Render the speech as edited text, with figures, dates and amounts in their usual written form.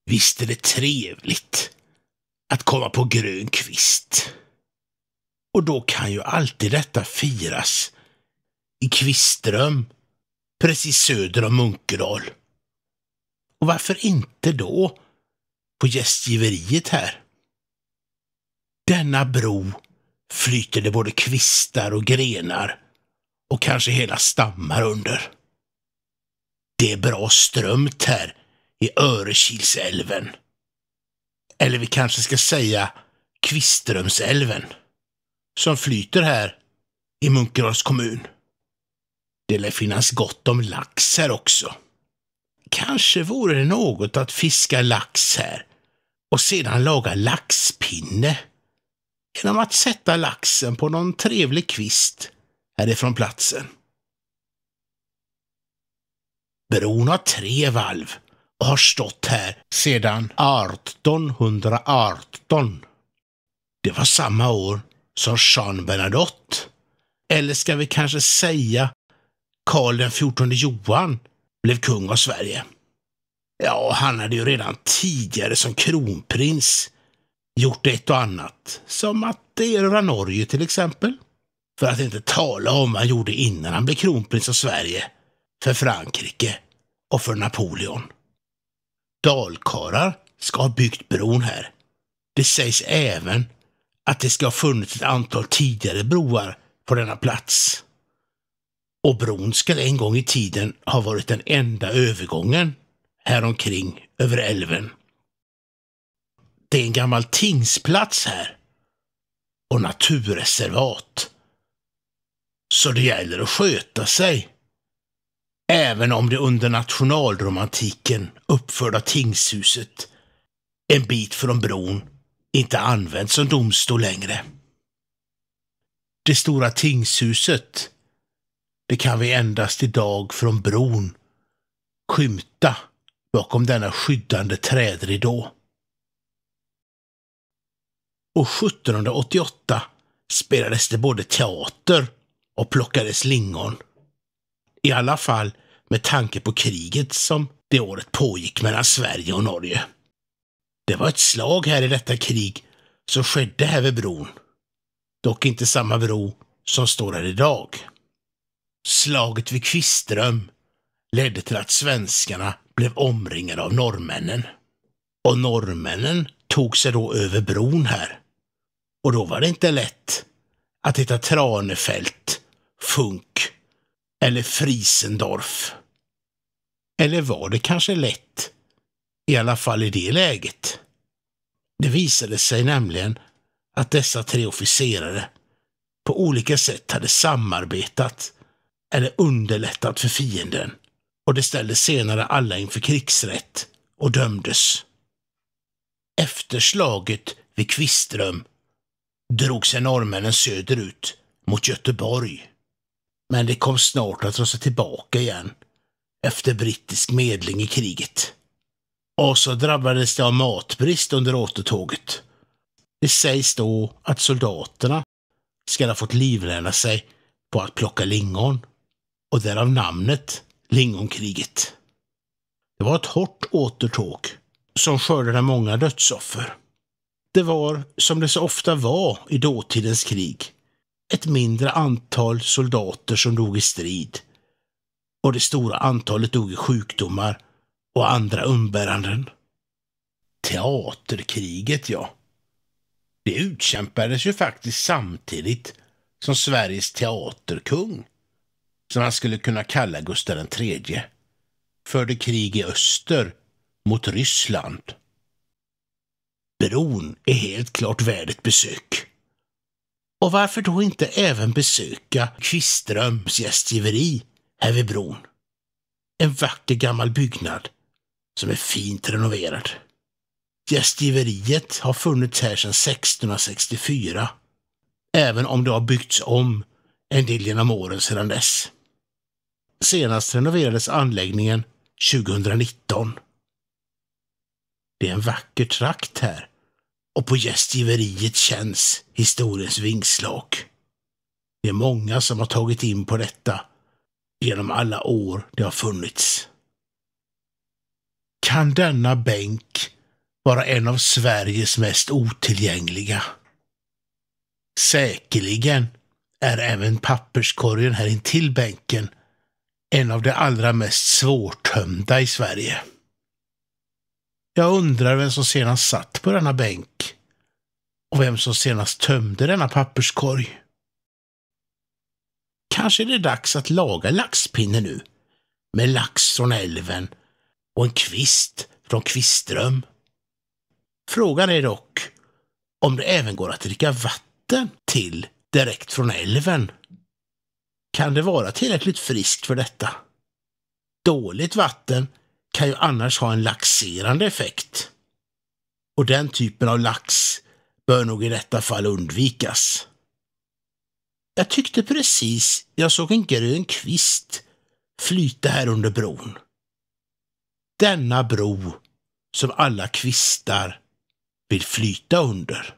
Visst är det trevligt att komma på grön kvist. Och då kan ju alltid detta firas i Kviström, precis söder om Munkedal. Och varför inte då på gästgiveriet här? Denna bro flyter det både kvistar och grenar och kanske hela stammar under. Det är bra strömt här i Örekilsälven. Eller vi kanske ska säga Kviströmsälven, som flyter här i Munkedals kommun. Det lär finnas gott om lax här också. Kanske vore det något att fiska lax här och sedan laga laxpinne genom att sätta laxen på någon trevlig kvist härifrån platsen. Bron har 3 valv och har stått här sedan 1818. Det var samma år som Jean Bernadotte, eller ska vi kanske säga Karl den 14 Johan, blev kung av Sverige. Ja, han hade ju redan tidigare som kronprins gjort ett och annat, som att erövra Norge till exempel. För att inte tala om vad han gjorde innan han blev kronprins av Sverige, för Frankrike och för Napoleon. Dalkarlar ska ha byggt bron här. Det sägs även att det ska ha funnits ett antal tidigare broar på denna plats. Och bron ska en gång i tiden ha varit den enda övergången häromkring över älven. Det är en gammal tingsplats här och naturreservat. Så det gäller att sköta sig. Även om det under nationalromantiken uppförda tingshuset en bit från bron inte används som domstol längre. Det stora tingshuset, det kan vi endast idag från bron skymta bakom denna skyddande trädridå. Och 1788 spelades det både teater och plockades lingon. I alla fall med tanke på kriget som det året pågick mellan Sverige och Norge. Det var ett slag här i detta krig som skedde här vid bron. Dock inte samma bro som står här idag. Slaget vid Kviström ledde till att svenskarna blev omringade av norrmännen. Och norrmännen tog sig då över bron här. Och då var det inte lätt att hitta Tranefält, Funk eller Friesendorf. Eller var det kanske lätt, i alla fall i det läget? Det visade sig nämligen att dessa 3 officerare på olika sätt hade samarbetat eller underlättat för fienden, och det ställde senare alla inför krigsrätt och dömdes. Efter slaget vid Kviström drog sig norrmännen söderut mot Göteborg. Men det kom snart att dra sig tillbaka igen efter brittisk medling i kriget. Och så drabbades det av matbrist under återtåget. Det sägs då att soldaterna ska ha fått livnära sig på att plocka lingon, och därav namnet lingonkriget. Det var ett hårt återtåg som skördade många dödsoffer. Det var, som det så ofta var i dåtidens krig, ett mindre antal soldater som dog i strid, och det stora antalet dog i sjukdomar och andra umbäranden. Teaterkriget, ja. Det utkämpades ju faktiskt samtidigt som Sveriges teaterkung, som man skulle kunna kalla Gustav III, förde krig i öster mot Ryssland. Bron är helt klart värd ett besök. Och varför då inte även besöka Kviströms gästgiveri här vid bron? En vacker gammal byggnad som är fint renoverad. Gästgiveriet har funnits här sedan 1664, även om det har byggts om en del genom åren sedan dess. Senast renoverades anläggningen 2019. Det är en vacker trakt här, och på gästgiveriet känns historiens vingslag. Det är många som har tagit in på detta genom alla år det har funnits. Kan denna bänk vara en av Sveriges mest otillgängliga. Säkerligen är även papperskorgen här intill bänken en av de allra mest svårtömda i Sverige. Jag undrar vem som senast satt på denna bänk och vem som senast tömde denna papperskorg. Kanske är det dags att laga laxpinne nu, med lax från älven och en kvist från Kvistström. Frågan är dock om det även går att dricka vatten till direkt från älven. Kan det vara tillräckligt friskt för detta? Dåligt vatten kan ju annars ha en laxerande effekt. Och den typen av lax bör nog i detta fall undvikas. Jag tyckte precis jag såg en grön kvist flyta här under bron. Denna bro som alla kvistar vill flyta under.